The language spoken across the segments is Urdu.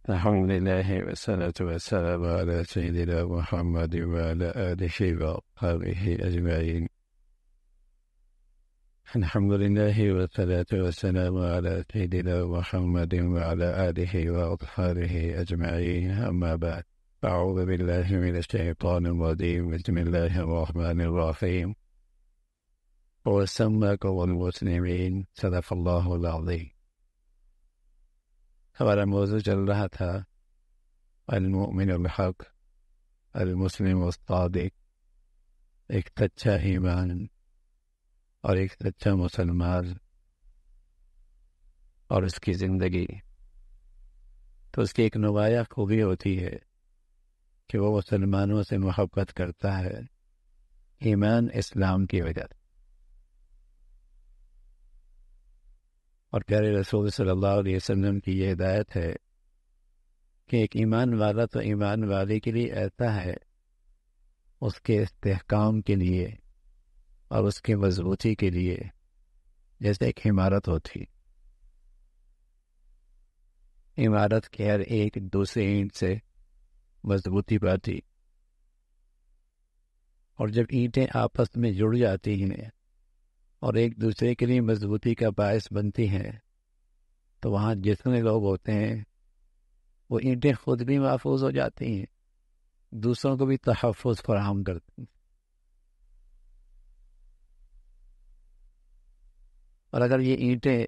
الحمد لله والصلاة والسلام على سيدنا محمد وعلى آله وأصحابه أجمعين. الحمد لله والصلاة والسلام على سيدنا محمد وعلى آله وأصحابه أجمعين. أما بعد، أعوذ بالله من الشيطان الرجيم. بسم الله الرحمن الرحيم. وسماكم المسلمين. صدق اللہ العظیم. ہمارا موضوع چل رہا تھا المؤمن الحق، المسلم الصادق، ایک سچا ایمان اور ایک سچا مسلمان اور اس کی زندگی. تو اس کی ایک نمایاں خوبی ہوتی ہے کہ وہ مسلمانوں سے محبت کرتا ہے ایمان اسلام کی وجہ سے. اور پیارے رسول صلی اللہ علیہ وسلم کی یہ ہدایت ہے کہ ایک ایمان والا تو ایمان والے کے لیے ایسا ہے، اس کے استحکام کے لیے اور اس کے مضبوطی کے لیے جیسے ایک عمارت ہوتی. عمارت کے ہر ایک دوسرے اینٹ سے مضبوطی پاتی، اور جب اینٹیں آپس میں جڑ جاتی ہیں اور ایک دوسرے کے لیے مضبوطی کا باعث بنتی ہیں تو وہاں جتنے لوگ ہوتے ہیں وہ اینٹیں خود بھی محفوظ ہو جاتی ہیں، دوسروں کو بھی تحفظ فراہم کرتی ہیں. اور اگر یہ اینٹیں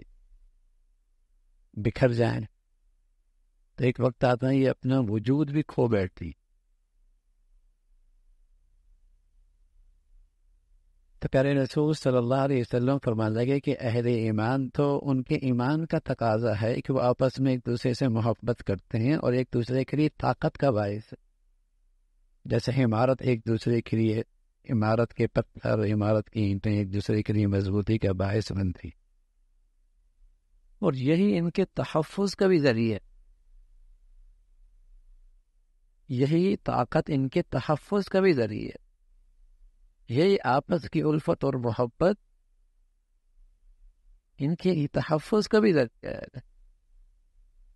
بکھر جائیں تو ایک وقت آتا ہے یہ اپنا وجود بھی کھو بیٹھتی. تو پیارے رسول صلی اللہ علیہ وسلم فرمان لگے کہ اہل ایمان تو ان کے ایمان کا تقاضا ہے کہ وہ آپس میں ایک دوسرے سے محبت کرتے ہیں اور ایک دوسرے کے لیے طاقت کا باعث ہے. جیسے عمارت ایک دوسرے کے لیے، عمارت کے پتھر، عمارت کی اینٹیں ایک دوسرے کے لیے مضبوطی کا باعث بنتی، اور یہی ان کے تحفظ کا بھی ذریعہ ہے. یہی طاقت ان کے تحفظ کا بھی ذریعہ ہے. یہی آپس کی الفت اور محبت ان کے تحفظ کا بھی ذریعہ ہے.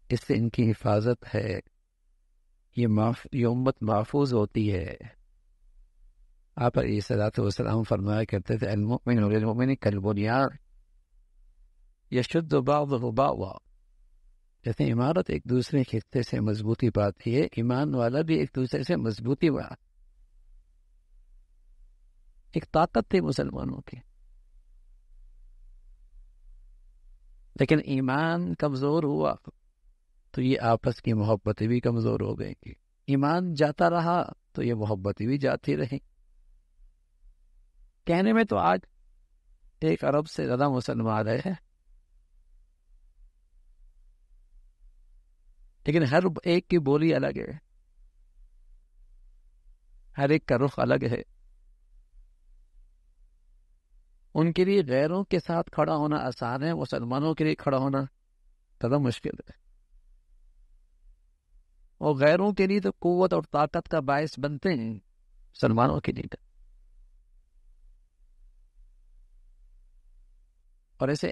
اس سے ان کی حفاظت ہے، یہ امت محفوظ ہوتی ہے. آپ علیہ الصلوۃ والسلام فرمایا کرتے تھے المؤمن للمؤمن کالبنیان یشد بعضہ بعضا. جیسے عمارت ایک دوسرے کے حصے سے مضبوطی پاتی ہے، ایمان والا بھی ایک دوسرے سے مضبوطی پاتا. ایک طاقت تھی مسلمانوں کی، لیکن ایمان کمزور ہوا تو یہ آپس کی محبتیں بھی کمزور ہو گئی. ایمان جاتا رہا تو یہ محبتیں بھی جاتی رہیں. کہنے میں تو آج 1 ارب سے زیادہ مسلمان ہیں، لیکن ہر ایک کی بولی الگ ہے، ہر ایک کا رخ الگ ہے. ان کے لیے غیروں کے ساتھ کھڑا ہونا آسان ہے، مسلمانوں کے لیے کھڑا ہونا زیادہ مشکل ہے. اور غیروں کے لیے تو قوت اور طاقت کا باعث بنتے ہیں، مسلمانوں کے لیے. اور ایسے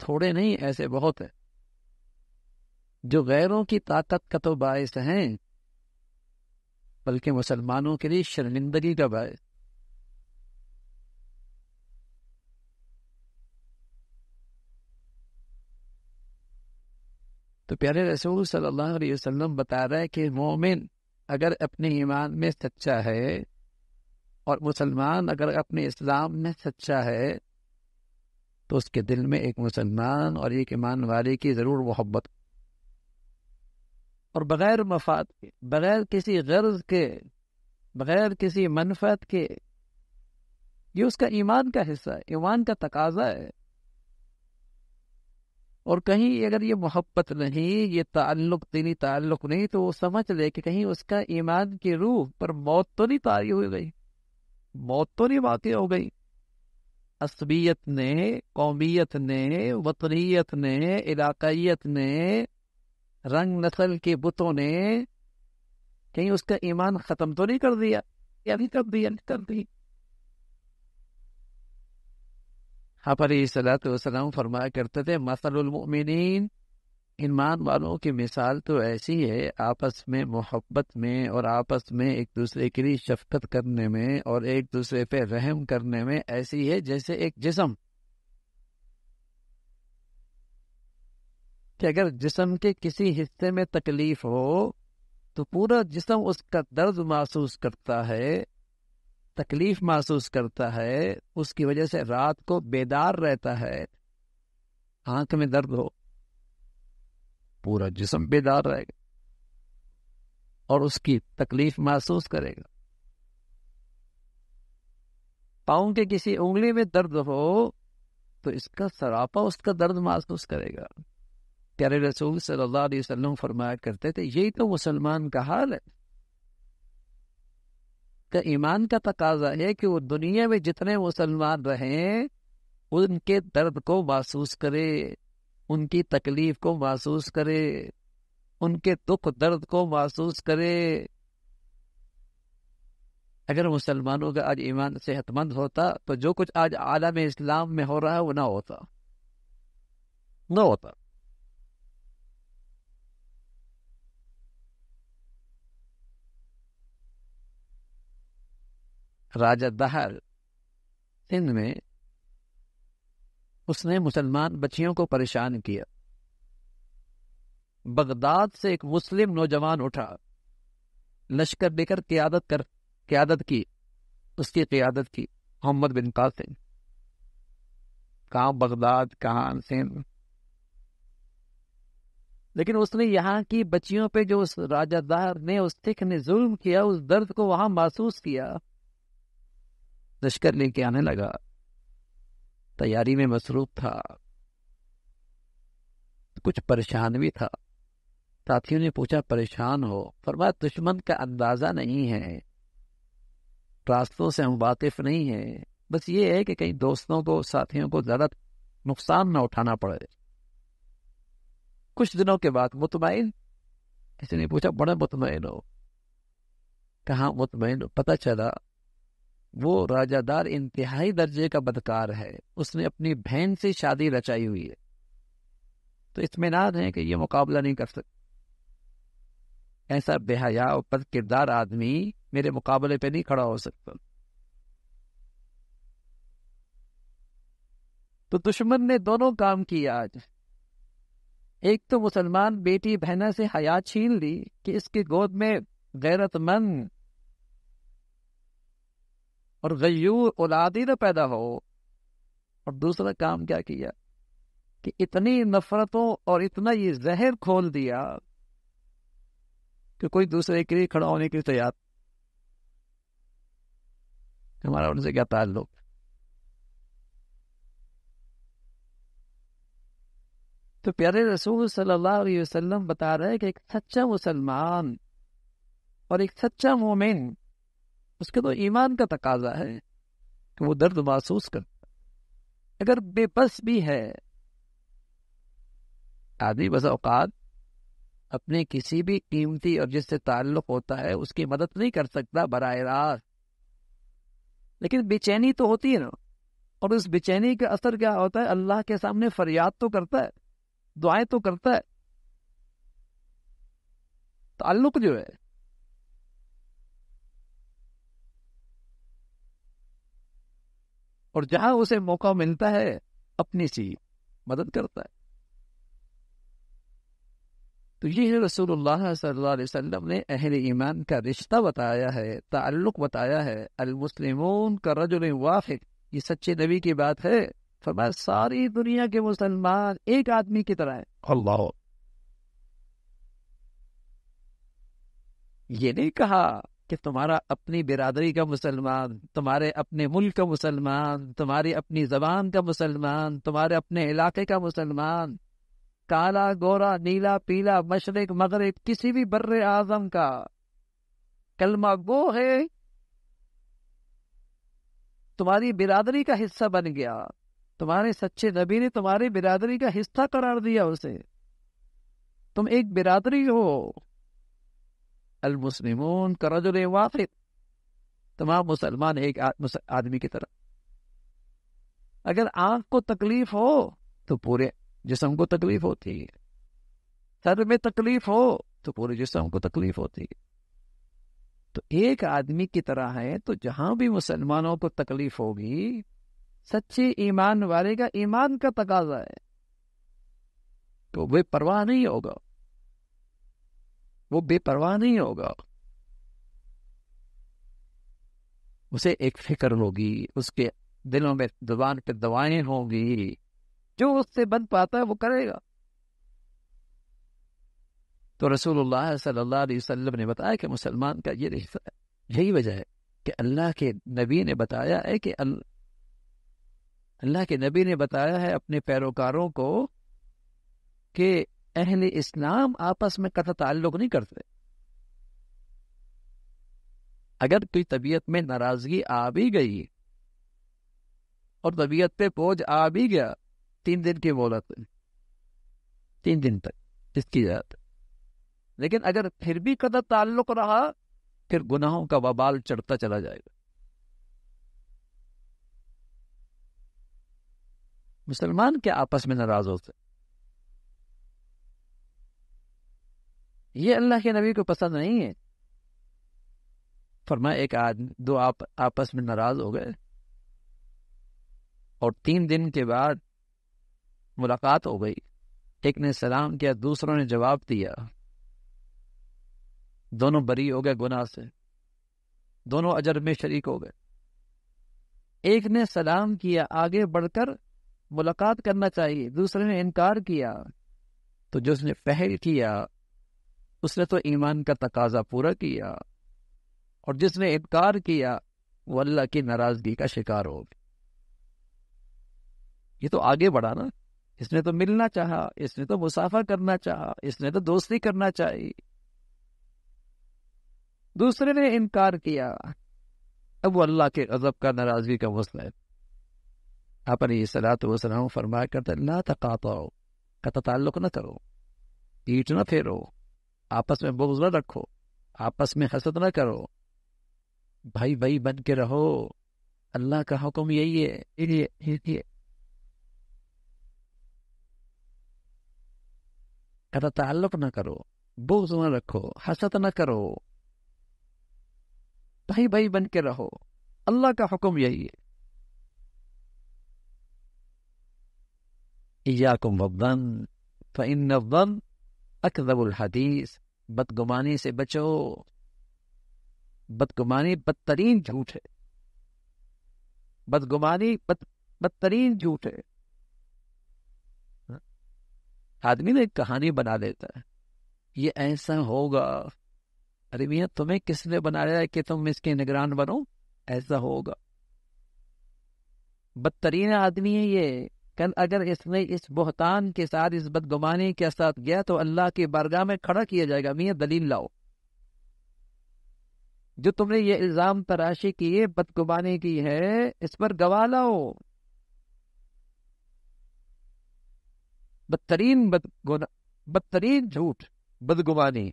تھوڑے نہیں، ایسے بہت ہیں جو غیروں کی طاقت کا تو باعث ہیں بلکہ مسلمانوں کے لیے شرمندگی کا باعث. تو پیارے رسول صلی اللہ علیہ وسلم بتا رہا ہے کہ مومن اگر اپنے ایمان میں سچا ہے اور مسلمان اگر اپنے اسلام میں سچا ہے تو اس کے دل میں ایک مسلمان اور ایک ایمان والے کی ضرور محبت، اور بغیر مفاد کے، بغیر کسی غرض کے، بغیر کسی منفعت کے. یہ اس کا ایمان کا حصہ ہے، ایمان کا تقاضا ہے. اور کہیں اگر یہ محبت نہیں، یہ تعلق دینی تعلق نہیں، تو وہ سمجھ لے کہ کہیں اس کا ایمان کی روح پر موت تو نہیں طاری ہو گئی، موت تو نہیں واقع ہو گئی. عصبیت نے، قومیت نے، وطنیت نے، علاقائیت نے، رنگ نسل کے بتوں نے کہیں اس کا ایمان ختم تو نہیں کر دیا، یا نہیں کر دی. آپ علیہ الصلوۃ والسلام فرمایا کرتے تھے مثل المؤمنین ایمان والوں کی مثال تو ایسی ہے، آپس میں محبت میں اور آپس میں ایک دوسرے کے لیے شفقت کرنے میں اور ایک دوسرے پہ رحم کرنے میں ایسی ہے جیسے ایک جسم کہ اگر جسم کے کسی حصے میں تکلیف ہو تو پورا جسم اس کا درد محسوس کرتا ہے، تکلیف محسوس کرتا ہے، اس کی وجہ سے رات کو بیدار رہتا ہے۔ آنکھ میں درد ہو پورا جسم بیدار رہے گا اور اس کی تکلیف محسوس کرے گا۔ پاؤں کے کسی انگلی میں درد ہو تو اس کا سراپا اس کا درد محسوس کرے گا۔ پیارے رسول صلی اللہ علیہ وسلم فرمایا کرتے تھے یہی تو مسلمان کا حال ہے، کہ ایمان کا تقاضا ہے کہ وہ دنیا میں جتنے مسلمان رہیں ان کے درد کو محسوس کرے، ان کی تکلیف کو محسوس کرے، ان کے دکھ درد کو محسوس کرے۔ اگر مسلمانوں کا آج ایمان صحت مند ہوتا تو جو کچھ آج عالم اسلام میں ہو رہا ہے وہ نہ ہوتا۔ راجہ دہر سندھ میں اس نے مسلمان بچیوں کو پریشان کیا۔ بغداد سے ایک مسلم نوجوان اٹھا، لشکر لے کر قیادت کی، اس کی قیادت کی محمد بن قاسم۔ کہاں بغداد، کہاں سندھ، لیکن اس نے یہاں کی بچیوں پہ جو اس راجہ دہر نے، اس سکھ نے ظلم کیا، اس درد کو وہاں محسوس کیا، لشکر لے کے آنے لگا، تیاری میں مصروف تھا، کچھ پریشان بھی تھا۔ ساتھیوں نے پوچھا پریشان ہو؟ فرمایا دشمن کا اندازہ نہیں ہے، راستوں سے ہم واقف نہیں ہیں، بس یہ ہے کہ کہیں دوستوں کو، ساتھیوں کو زیادہ نقصان نہ اٹھانا پڑے۔ کچھ دنوں کے بعد مطمئن، کسی نے پوچھا بڑے مطمئن ہو؟ کہاں مطمئن ہو؟ پتہ چلا وہ راجہ دار انتہائی درجے کا بدکار ہے، اس نے اپنی بہن سے شادی رچائی ہوئی ہے، تو اطمینان ہے کہ یہ مقابلہ نہیں کر سکتا، ایسا بے حیا اور بد کردار آدمی میرے مقابلے پہ نہیں کھڑا ہو سکتا۔ تو دشمن نے دونوں کام کیے آج، ایک تو مسلمان بیٹی بہنا سے حیا چھین لی کہ اس کی گود میں غیرت مند اور غیور اولادی نہ پیدا ہو، اور دوسرا کام کیا کیا کہ اتنی نفرتوں اور اتنا یہ زہر کھول دیا کہ کوئی دوسرے کے لیے کھڑا ہونے کے لیے تیار۔ ہمارا ان سے کیا تعلق؟ تو پیارے رسول صلی اللہ علیہ وسلم بتا رہے ہیں کہ ایک سچا مسلمان اور ایک سچا مومن، اس کے تو ایمان کا تقاضا ہے کہ وہ درد محسوس کرتا، اگر بے بس بھی ہے آدمی، بس اوقات اپنے کسی بھی قیمتی اور جس سے تعلق ہوتا ہے اس کی مدد نہیں کر سکتا براہ راست، لیکن بے چینی تو ہوتی ہے نا، اور اس بے چینی کا اثر کیا ہوتا ہے؟ اللہ کے سامنے فریاد تو کرتا ہے، دعائیں تو کرتا ہے، تعلق جو ہے اور جہاں اسے موقع ملتا ہے اپنی سی مدد کرتا ہے۔ تو یہ رسول اللہ صلی اللہ علیہ وسلم نے اہل ایمان کا رشتہ بتایا ہے، تعلق بتایا ہے۔ المسلمون کرجل واحد، یہ سچے نبی کی بات ہے۔ فرمایا ساری دنیا کے مسلمان ایک آدمی کی طرح ہیں۔ اللہ، یہ نہیں کہا کہ تمہارا اپنی برادری کا مسلمان، تمہارے اپنے ملک کا مسلمان، تمہاری اپنی زبان کا مسلمان، تمہارے اپنے علاقے کا مسلمان، کالا گورا نیلا پیلا مشرق مغرب کسی بھی بر اعظم کا کلمہ گو ہے، تمہاری برادری کا حصہ بن گیا، تمہارے سچے نبی نے تمہاری برادری کا حصہ قرار دیا اسے، تم ایک برادری ہو۔ المسلمون کرجل واحد، تمام مسلمان ایک آدمی کی طرح۔ اگر آنکھ کو تکلیف ہو تو پورے جسم کو تکلیف ہوتی ہے، سر میں تکلیف ہو تو پورے جسم کو تکلیف ہوتی ہے. تو ایک آدمی کی طرح ہے، تو جہاں بھی مسلمانوں کو تکلیف ہوگی، سچے ایمان والے کا ایمان کا تقاضا ہے تو بے پرواہ نہیں ہوگا، وہ بے پرواہ نہیں ہوگا. اسے ایک فکر ہوگی، اس کے دلوں میں زبان پہ دوائیں ہوں گی، جو اس سے بن پاتا ہے وہ کرے گا. تو رسول اللہ صلی اللہ علیہ وسلم نے بتایا کہ مسلمان کا یہ رشتہ ہے. یہی وجہ ہے کہ اللہ کے نبی نے بتایا ہے کہ اللہ کے نبی نے بتایا ہے اپنے پیروکاروں کو کہ اہل اسلام آپس میں قطع تعلق نہیں کرتے. اگر کوئی طبیعت میں ناراضگی آ بھی گئی اور طبیعت پہ بوجھ آ بھی گیا، 3 دن کی مہلت، 3 دن تک اس کی اجازت. لیکن اگر پھر بھی قطع تعلق رہا، پھر گناہوں کا وبال چڑھتا چلا جائے گا. مسلمان کیا آپس میں ناراض ہوتے؟ یہ اللہ کے نبی کو پسند نہیں ہے. فرمایا ایک آدمی، 2 آپس میں ناراض ہو گئے اور 3 دن کے بعد ملاقات ہو گئی. ایک نے سلام کیا، دوسروں نے جواب دیا، دونوں بری ہو گئے گناہ سے، دونوں اجر میں شریک ہو گئے. ایک نے سلام کیا، آگے بڑھ کر ملاقات کرنا چاہیے، دوسرے نے انکار کیا. تو جس نے پہل کیا اس نے تو ایمان کا تقاضا پورا کیا، اور جس نے انکار کیا وہ اللہ کی ناراضگی کا شکار ہو گیا. یہ تو آگے بڑھا نا، اس نے تو ملنا چاہا، اس نے تو مسافہ کرنا چاہا، اس نے تو دوستی کرنا چاہی. دوسرے نے انکار کیا، اب وہ اللہ کے غضب کا، ناراضگی کا مسئلہ ہے. آپ علیہ الصلوۃ والسلام فرمایا کرتے لا تقاطعوا، قطع تعلق نہ کرو، پیٹ نہ پھیرو، آپس میں بغض نہ رکھو، آپس میں حسد نہ کرو، بھائی بھائی بن کے رہو. اللہ کا حکم یہی ہے. قطع تعلق نہ کرو، بغض نہ رکھو، حسد نہ کرو، بھائی بھائی بن کے رہو. اللہ کا حکم یہی ہے. ایاکم والظن فإن الظن اکذب الحدیث. بدگمانی سے بچو، بدگمانی بدترین جھوٹ ہے، بدگمانی بدترین جھوٹ ہے. آدمی نے ایک کہانی بنا لیتا ہے، یہ ایسا ہوگا. ارے میاں تمہیں کس نے بنایا ہے کہ تم اس کے نگران بنو؟ ایسا ہوگا. بدترین آدمی ہے یہ. کل اگر اس نے اس بہتان کے ساتھ، اس بدگمانی کے ساتھ گیا تو اللہ کی بارگاہ میں کھڑا کیا جائے گا، میاں دلیل لاؤ. جو تم نے یہ الزام تراشی کی ہے، بدگمانی کی ہے، اس پر گواہ لاؤ. بدترین جھوٹ، بدگمانی.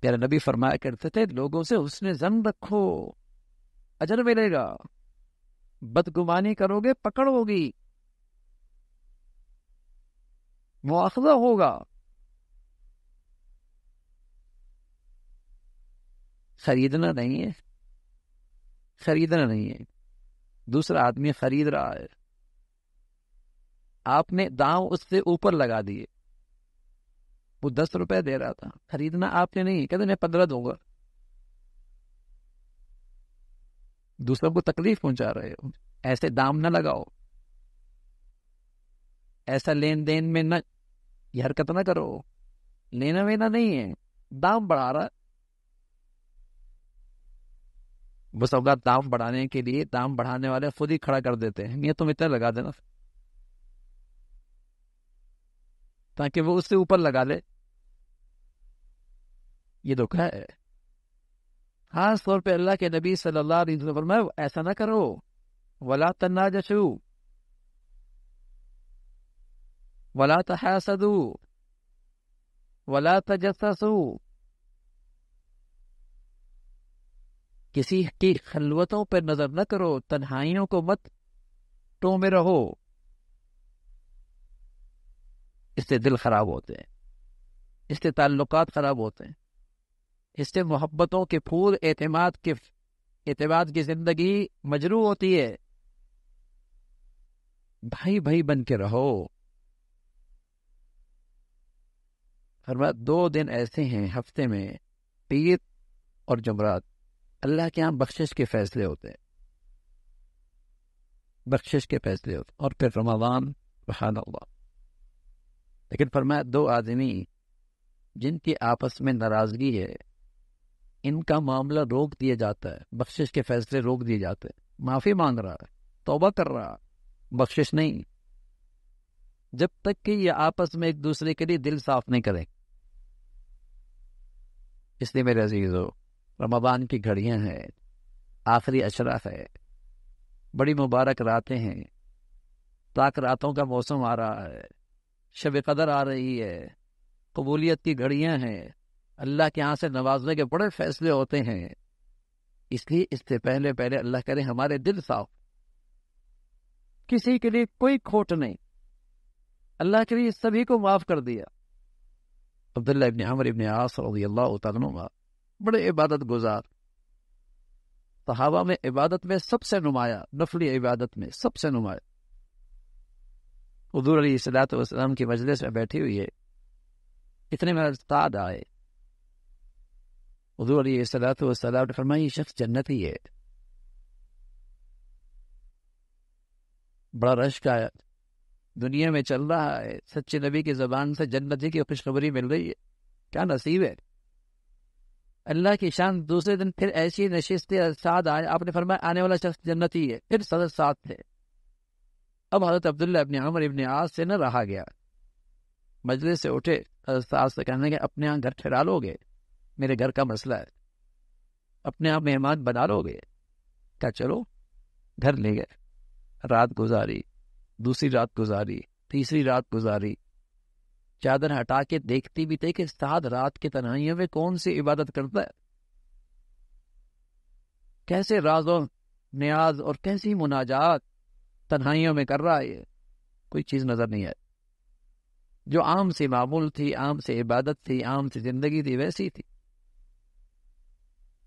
پیارے نبی فرمایا کرتے تھے لوگوں سے حسن ظن رکھو، اجر ملے گا. بدگمانی کرو گے پکڑ ہوگی، مواخذہ ہوگا. خریدنا نہیں ہے، خریدنا نہیں ہے. دوسرا آدمی خرید رہا ہے، آپ نے دام اس سے اوپر لگا دیے. وہ 10 روپے دے رہا تھا، خریدنا آپ نے نہیں، کہتے میں 15 دوں گا. دوسروں کو تکلیف پہنچا رہے ہو. ایسے دام نہ لگاؤ، ایسا لین دین میں نہ، یہ حرکت نہ کرو. لینا وینا نہیں ہے، دام بڑھا رہا. بس اوقات دام بڑھانے کے لیے دام بڑھانے والے خود ہی کھڑا کر دیتے ہیں، یہ تم اتنا لگا دینا تاکہ وہ اس سے اوپر لگا لے. یہ دھوکہ ہے. خاص طور پہ اللہ کے نبی صلی اللہ علیہ وسلم فرمایا ایسا نہ کرو. ولا تناجشوا ولا تحاسدوا ولا تجسسوا. کسی کی خلوتوں پر نظر نہ کرو، تنہائیوں کو مت ٹو میں رہو. اس سے دل خراب ہوتے ہیں، اس سے تعلقات خراب ہوتے ہیں، اس سے محبتوں کے پھول، اعتماد کی زندگی مجروح ہوتی ہے۔ بھائی بھائی بن کے رہو۔ فرمایا 2 دن ایسے ہیں ہفتے میں، پیر اور جمعرات، اللہ کے یہاں بخشش کے فیصلے ہوتے ہیں، بخشش کے فیصلے ہوتے ہیں، اور پھر رمضان، سبحان اللہ۔ لیکن فرمایا 2 آدمی جن کی آپس میں ناراضگی ہے، ان کا معاملہ روک دیا جاتا ہے، بخشش کے فیصلے روک دیے جاتے ہیں۔ معافی مانگ رہا ہے، توبہ کر رہا، بخشش نہیں، جب تک کہ یہ آپس میں ایک دوسرے کے لیے دل صاف نہیں کریں۔ اس لیے میرے عزیزو، رمضان کی گھڑیاں ہیں، آخری عشرہ ہے، بڑی مبارک راتیں ہیں، پاک راتوں کا موسم آ رہا ہے، شب قدر آ رہی ہے، قبولیت کی گھڑیاں ہیں، اللہ کے ہاں سے نوازنے کے بڑے فیصلے ہوتے ہیں۔ اس لیے اس سے پہلے اللہ کرے ہمارے دل صاف، کسی کے لیے کوئی کھوٹ نہیں، اللہ کے لیے سبھی کو معاف کر دیا۔ عبداللہ ابن عمرو ابن عاص رضی اللہ تعالیٰ عنہ بڑے عبادت گزار، صحابہ میں عبادت میں سب سے نمایاں، نفلی عبادت میں سب سے نمایاں۔ حضور علیہ الصلوۃ والسلام کی مجلس میں بیٹھی ہوئی ہے، اتنے میں استاد آئے، حضور علیہ الصلوۃ والسلام نے فرمایا یہ شخص جنتی ہے۔ بڑا رشک آیا، دنیا میں چل رہا ہے، سچے نبی کی زبان سے جنتی کی خوشخبری مل رہی ہے، کیا نصیب ہے۔ اللہ کی شان، دوسرے دن پھر ایسی نشست ساتھ آئے، آپ نے فرمایا آنے والا شخص جنتی ہے، پھر صدر ساتھ تھے۔ اب حضرت عبداللہ ابن عمرو ابن عاص سے نہ رہا گیا، مجلس سے اٹھے، حضرت ساتھ سے کہنے لگے اپنے یہاں گھر ٹھہرا لو گے، میرے گھر کا مسئلہ ہے، اپنے آپ مہمان بنا لو گے؟ کیا چلو، گھر لے گئے، رات گزاری، دوسری رات گزاری، تیسری رات گزاری، چادر ہٹا کے دیکھتی بھی تھے کہ ساتھ رات کی تنہائیوں میں کون سی عبادت کرتا ہے، کیسے راز و نیاز اور کیسی مناجات تنہائیوں میں کر رہا ہے، یہ کوئی چیز نظر نہیں آئی۔ جو عام سی معمول تھی، عام سی عبادت تھی، عام سی زندگی تھی، ویسی تھی۔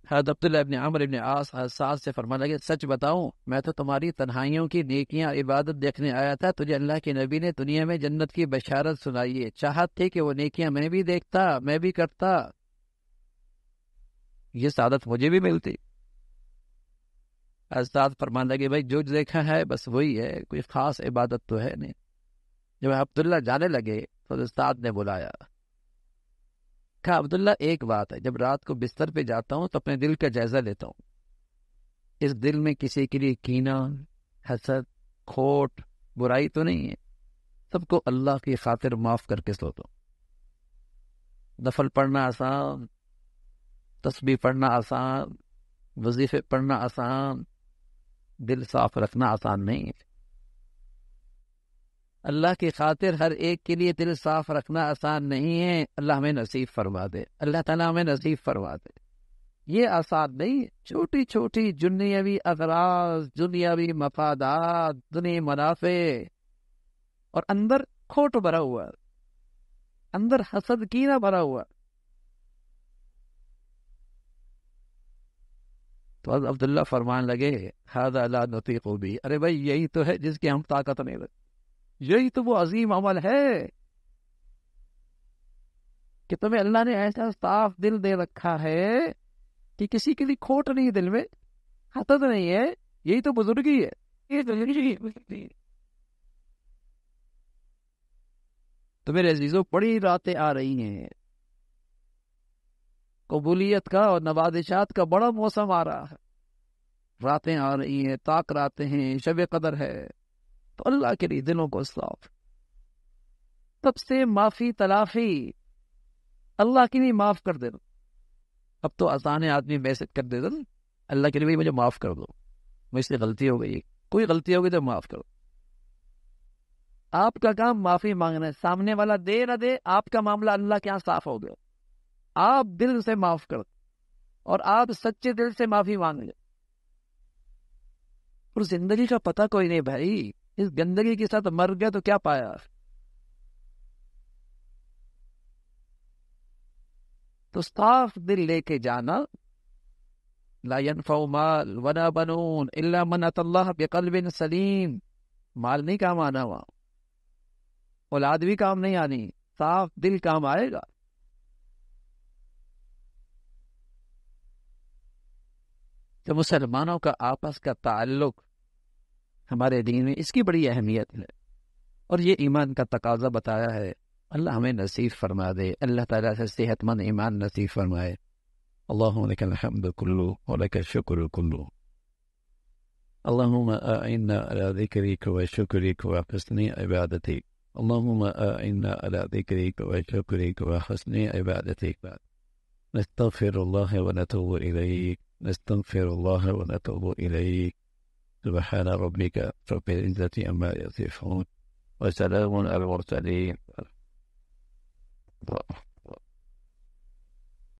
حضرت عبداللہ ابن عمرو ابن عاص حساس سے فرمانے لگے سچ بتاؤں، میں تو تمہاری تنہائیوں کی نیکیاں عبادت دیکھنے آیا تھا، تجھے اللہ کے نبی نے دنیا میں جنت کی بشارت سنائی ہے، چاہت تھی کہ وہ نیکیاں میں بھی دیکھتا، میں بھی کرتا، یہ سعادت مجھے بھی ملتی۔ استاد فرمانے لگے بھائی جو دیکھا ہے بس وہی ہے، کوئی خاص عبادت تو ہے نہیں۔ جب عبداللہ جانے لگے تو استاد نے بلایا، کہا عبداللہ ایک بات ہے، جب رات کو بستر پہ جاتا ہوں تو اپنے دل کا جائزہ لیتا ہوں، اس دل میں کسی کے لیے کینہ، حسد، کھوٹ، برائی تو نہیں ہے، سب کو اللہ کی خاطر معاف کر کے سوتا ہوں۔ نفل پڑھنا آسان، تسبیح پڑھنا آسان، وظیفے پڑھنا آسان، دل صاف رکھنا آسان نہیں ہے۔ اللہ کی خاطر ہر ایک کے لیے دل صاف رکھنا آسان نہیں ہے، اللہ ہمیں نصیب فرما دے، اللہ تعالیٰ ہمیں نصیب فرما دے۔ یہ آسان نہیں، چھوٹی چھوٹی دنیاوی اغراض، دنیاوی مفادات، دنیا منافع، اور اندر کھوٹ بھرا ہوا، اندر حسد کینہ بھرا ہوا۔ تو حضرت عبداللہ فرمان لگے ھذا لا نطیق بھی، ارے بھائی یہی تو ہے جس کی ہم طاقت نہیں رکھتے، یہی تو وہ عظیم عمل ہے کہ تمہیں اللہ نے ایسا صاف دل دے رکھا ہے کہ کسی کے لیے کھوٹ نہیں، دل میں حسد نہیں ہے، یہی تو بزرگی ہے، یہ بزرگی۔ تو میرے عزیزوں بڑی راتیں آ رہی ہیں، قبولیت کا اور نوازشات کا بڑا موسم آ رہا ہے، راتیں آ رہی ہیں، طاق راتیں ہیں، شب قدر ہے، تو اللہ کے لیے دلوں کو صاف، سب سے معافی تلافی، اللہ کے لیے معاف کر دینا۔ اب تو آسان ہے آدمی میسج کر دے دے اللہ کے لیے مجھے معاف کر دو، مجھ سے غلطی ہو گئی، کوئی غلطی ہو گئی تو معاف کرو۔ آپ کا کام معافی مانگنا ہے، سامنے والا دے نہ دے، آپ کا معاملہ اللہ کے یہاں صاف ہو گیا، آپ دل سے معاف کر، اور آپ سچے دل سے معافی مانگ لیں۔ اور زندگی کا پتہ کوئی نہیں بھائی، اس گندگی کے ساتھ مر گیا تو کیا پایا؟ تو صاف دل لے کے جانا. لا ينفع مال ولا بنون الا من اتى الله بقلب سلیم. مال نہیں کام آنا وہاں، اولاد بھی کام نہیں آنی، صاف دل کام آئے گا. تو مسلمانوں کا آپس کا تعلق ہمارے دین میں اس کی بڑی اہمیت ہے، اور یہ ایمان کا تقاضا بتایا ہے. اللہ ہمیں نصیب فرما دے، اللہ تعالیٰ سے صحت مند ایمان نصیب فرمائے. اللہم لک الحمد کلو ولک الشکر کلو. اللہم اعنا علی ذکرک و شکرک و حسن عبادتک. اللہم اعنا علی ذکرک و شکرک و حسن عبادتک. نستغفر اللہ و نتوب الیک، نستغفر اللہ و نتوب الیک. سبحان ربک رب العزة عما یصفون وسلام علی المرسلین.